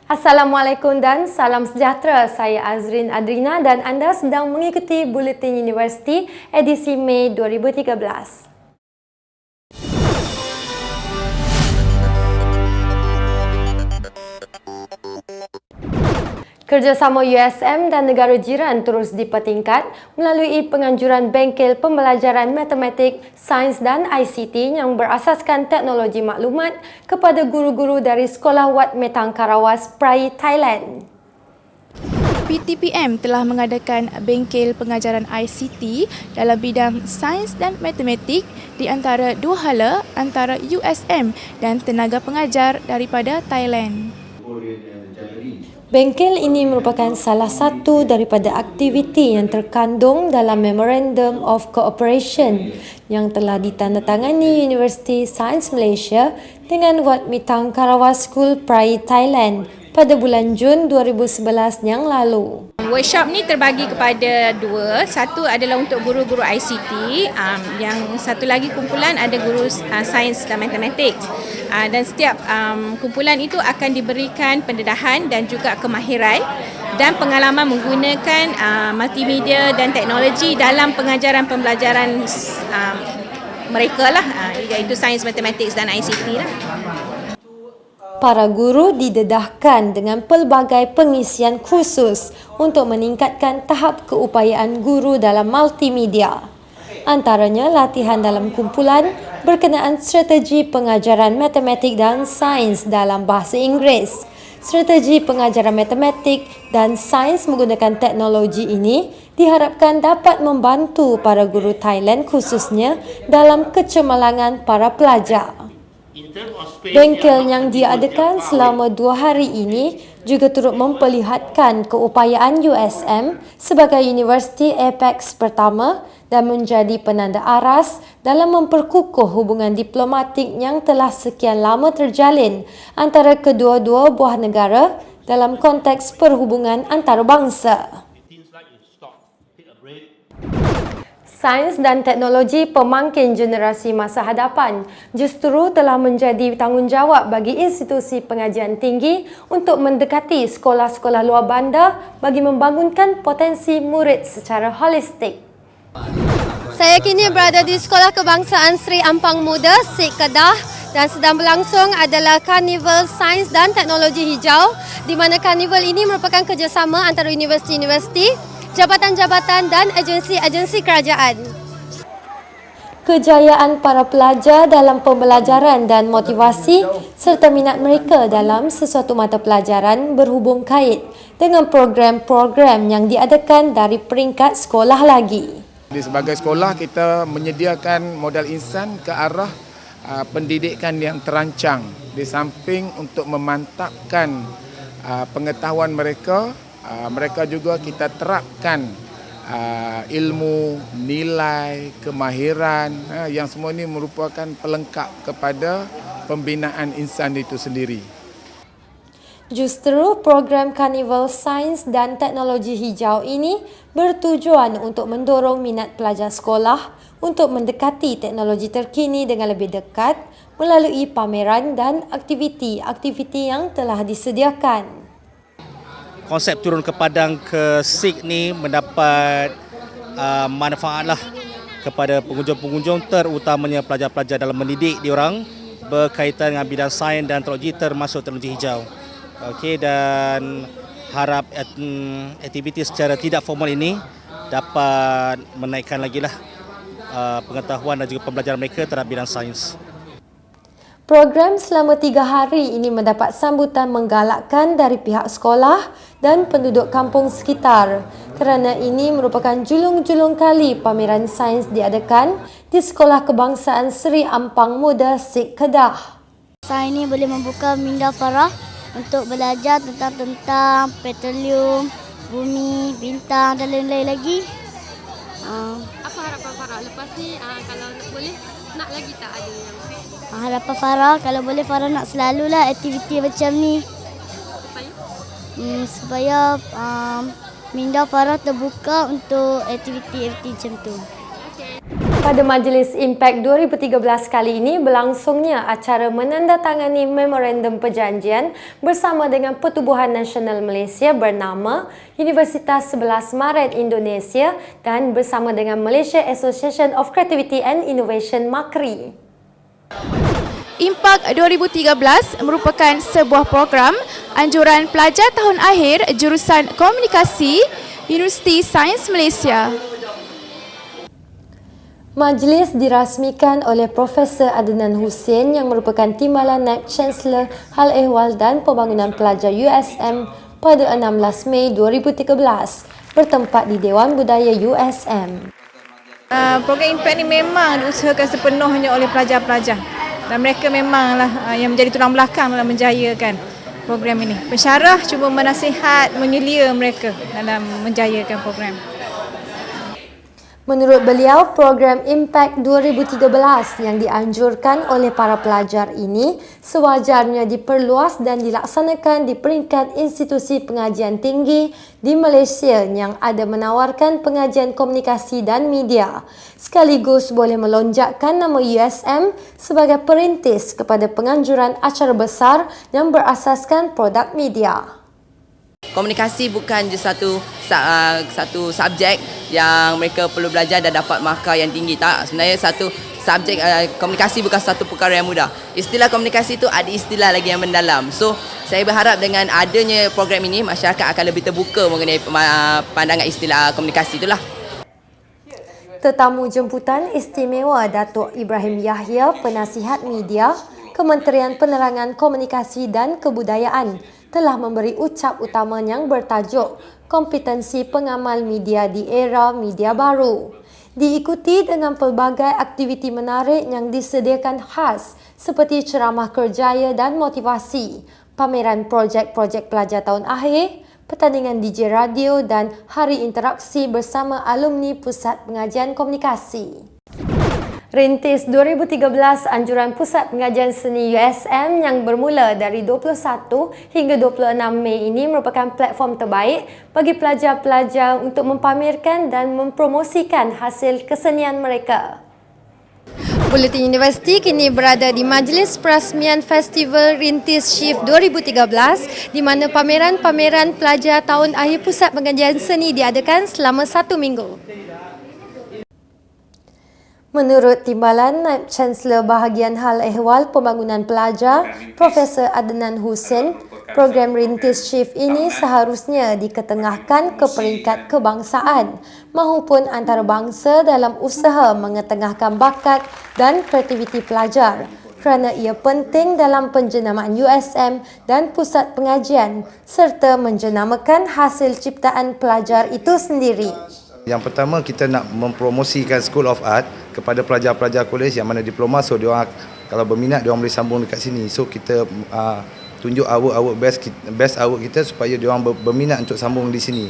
Assalamualaikum dan salam sejahtera. Saya Azrin Adrina dan anda sedang mengikuti Buletin Universiti edisi Mei 2013. Kerjasama USM dan negara jiran terus dipertingkat melalui penganjuran bengkel pembelajaran matematik, sains dan ICT yang berasaskan teknologi maklumat kepada guru-guru dari Sekolah Wat Metang Karawas, Prai, Thailand. PTPM telah mengadakan bengkel pengajaran ICT dalam bidang sains dan matematik di antara dua hala antara USM dan tenaga pengajar daripada Thailand. Bengkel ini merupakan salah satu daripada aktiviti yang terkandung dalam Memorandum of Cooperation yang telah ditandatangani Universiti Sains Malaysia dengan Wat Metang Karawas School, Prai, Thailand pada bulan Jun 2011 yang lalu. Workshop ni terbagi kepada dua. Satu adalah untuk guru-guru ICT, yang satu lagi kumpulan ada guru sains dan matematik. Dan setiap kumpulan itu akan diberikan pendedahan dan juga kemahiran dan pengalaman menggunakan multimedia dan teknologi dalam pengajaran pembelajaran mereka lah, iaitu sains, matematik dan ICT lah. Para guru didedahkan dengan pelbagai pengisian khusus untuk meningkatkan tahap keupayaan guru dalam multimedia. Antaranya latihan dalam kumpulan berkenaan strategi pengajaran matematik dan sains dalam bahasa Inggeris. Strategi pengajaran matematik dan sains menggunakan teknologi ini diharapkan dapat membantu para guru Thailand khususnya dalam kecemerlangan para pelajar. Bengkel yang diadakan selama 2 hari ini juga turut memperlihatkan keupayaan USM sebagai universiti apex pertama dan menjadi penanda aras dalam memperkukuh hubungan diplomatik yang telah sekian lama terjalin antara kedua-dua buah negara dalam konteks perhubungan antarabangsa. Sains dan teknologi pemangkin generasi masa hadapan justru telah menjadi tanggungjawab bagi institusi pengajian tinggi untuk mendekati sekolah-sekolah luar bandar bagi membangunkan potensi murid secara holistik. Saya kini berada di Sekolah Kebangsaan Sri Ampang Muda, Sik Kedah dan sedang berlangsung adalah Karnival Sains dan Teknologi Hijau di mana karnival ini merupakan kerjasama antara universiti-universiti, jabatan-jabatan dan agensi-agensi kerajaan. Kejayaan para pelajar dalam pembelajaran dan motivasi serta minat mereka dalam sesuatu mata pelajaran berhubung kait dengan program-program yang diadakan dari peringkat sekolah lagi. Di sebagai sekolah kita menyediakan modal insan ke arah pendidikan yang terancang di samping untuk memantapkan pengetahuan mereka. Mereka juga kita terapkan ilmu, nilai, kemahiran yang semua ini merupakan pelengkap kepada pembinaan insan itu sendiri. Justru program Karnival Sains dan Teknologi Hijau ini bertujuan untuk mendorong minat pelajar sekolah untuk mendekati teknologi terkini dengan lebih dekat melalui pameran dan aktiviti-aktiviti yang telah disediakan. Konsep turun ke padang ke SIG ni mendapat manfaatlah kepada pengunjung-pengunjung terutamanya pelajar-pelajar dalam mendidik diorang berkaitan dengan bidang sains dan teknologi termasuk teknologi hijau. Okey, dan harap aktiviti secara tidak formal ini dapat menaikkan lagi lah pengetahuan dan juga pembelajaran mereka terhadap bidang sains. Program selama 3 hari ini mendapat sambutan menggalakkan dari pihak sekolah dan penduduk kampung sekitar kerana ini merupakan julung-julung kali pameran sains diadakan di Sekolah Kebangsaan Sri Ampang Muda, Sik Kedah. Sains ini boleh membuka minda Farah untuk belajar tentang petroleum, bumi, bintang dan lain-lain lagi. Apa harapan Farah lepas ni, kalau boleh nak lagi tak ada yang harapan Farah kalau boleh Farah nak selalulah aktiviti macam ni supaya minda Farah terbuka untuk aktiviti macam tu. Okay. Pada Majlis Impact 2013 kali ini berlangsungnya acara menandatangani memorandum perjanjian bersama dengan Pertubuhan Nasional Malaysia bernama Universitas 11 Maret Indonesia dan bersama dengan Malaysia Association of Creativity and Innovation MACRI. Impact 2013 merupakan sebuah program anjuran pelajar tahun akhir jurusan Komunikasi Universiti Sains Malaysia. Majlis dirasmikan oleh Profesor Adnan Hussein yang merupakan Timbalan Naib Chancellor Hal Ehwal dan Pembangunan Pelajar USM pada 16 Mei 2013 bertempat di Dewan Budaya USM. Program Impact ni memang diusahakan sepenuhnya oleh pelajar-pelajar dan mereka memanglah yang menjadi tulang belakang dalam menjayakan program ini. Pensyarah cuba menasihat, menyelia mereka dalam menjayakan program. Menurut beliau, program Impact 2013 yang dianjurkan oleh para pelajar ini sewajarnya diperluas dan dilaksanakan di peringkat institusi pengajian tinggi di Malaysia yang ada menawarkan pengajian komunikasi dan media, sekaligus boleh melonjakkan nama USM sebagai perintis kepada penganjuran acara besar yang berasaskan produk media. Komunikasi bukan je satu subjek yang mereka perlu belajar dan dapat markah yang tinggi. Tak, sebenarnya satu subjek komunikasi bukan satu perkara yang mudah. Istilah komunikasi itu ada istilah lagi yang mendalam. So, saya berharap dengan adanya program ini masyarakat akan lebih terbuka mengenai pandangan istilah komunikasi itulah. Tetamu jemputan istimewa Datuk Ibrahim Yahya, Penasihat Media, Kementerian Penerangan Komunikasi dan Kebudayaan telah memberi ucap utama yang bertajuk Kompetensi Pengamal Media di Era Media Baru. Diikuti dengan pelbagai aktiviti menarik yang disediakan khas seperti ceramah kerjaya dan motivasi, pameran projek-projek pelajar tahun akhir, pertandingan DJ radio dan hari interaksi bersama alumni Pusat Pengajian Komunikasi. Rintis 2013 Anjuran Pusat Pengajian Seni USM yang bermula dari 21 hingga 26 Mei ini merupakan platform terbaik bagi pelajar-pelajar untuk mempamerkan dan mempromosikan hasil kesenian mereka. Buletin Universiti kini berada di Majlis Perasmian Festival Rintis Shift 2013 di mana pameran-pameran pelajar tahun akhir Pusat Pengajian Seni diadakan selama 1 minggu. Menurut Timbalan Naib Chancellor Bahagian Hal Ehwal Pembangunan Pelajar, Profesor Adnan Hussein, program Rintis Shift ini seharusnya diketengahkan ke peringkat kebangsaan mahupun antarabangsa dalam usaha mengetengahkan bakat dan kreativiti pelajar kerana ia penting dalam penjenamaan USM dan pusat pengajian serta menjenamakan hasil ciptaan pelajar itu sendiri. Yang pertama, kita nak mempromosikan School of Art kepada pelajar-pelajar kolej yang mana diploma, so diorang kalau berminat diorang boleh sambung dekat sini. So kita tunjuk our best artwork kita supaya diorang berminat untuk sambung di sini.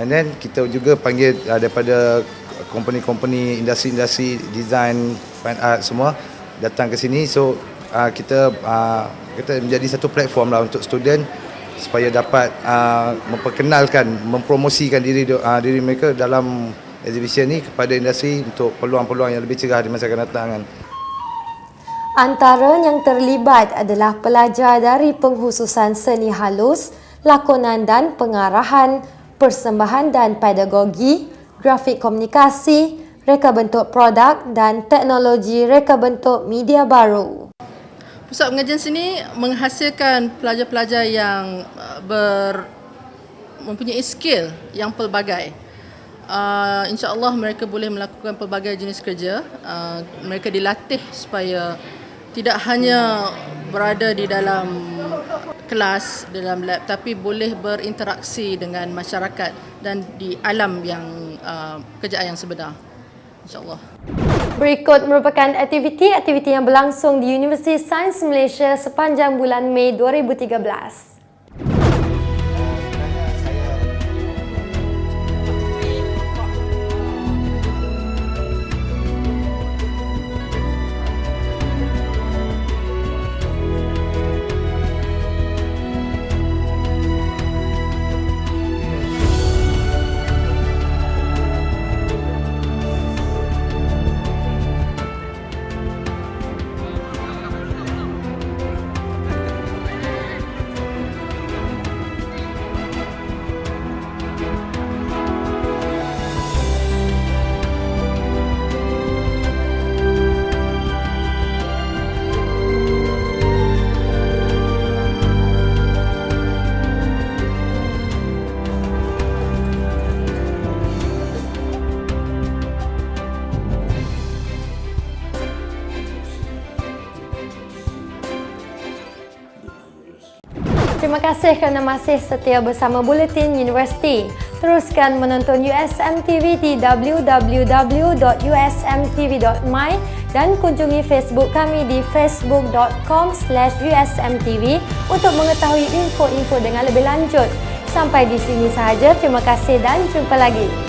And then kita juga panggil daripada company-company, industri-industri design, fine art semua datang ke sini. So kita menjadi satu platform lah untuk student supaya dapat memperkenalkan, mempromosikan diri mereka dalam exhibition ni kepada industri untuk peluang-peluang yang lebih cerah di masa akan datang. Antara yang terlibat adalah pelajar dari pengkhususan seni halus, lakonan dan pengarahan, persembahan dan pedagogi, grafik komunikasi, reka bentuk produk dan teknologi reka bentuk media baru. Pusat Pengajian Seni menghasilkan pelajar-pelajar yang mempunyai skill yang pelbagai. InsyaAllah mereka boleh melakukan pelbagai jenis kerja. Mereka dilatih supaya tidak hanya berada di dalam kelas, dalam lab, tapi boleh berinteraksi dengan masyarakat dan di alam yang kerjaan yang sebenar. InsyaAllah. Berikut merupakan aktiviti yang berlangsung di Universiti Sains Malaysia sepanjang bulan Mei 2013. Terima kasih kerana masih setia bersama Buletin Universiti. Teruskan menonton USM TV di www.usmtv.my dan kunjungi Facebook kami di facebook.com/usmtv untuk mengetahui info-info dengan lebih lanjut. Sampai di sini sahaja. Terima kasih dan jumpa lagi.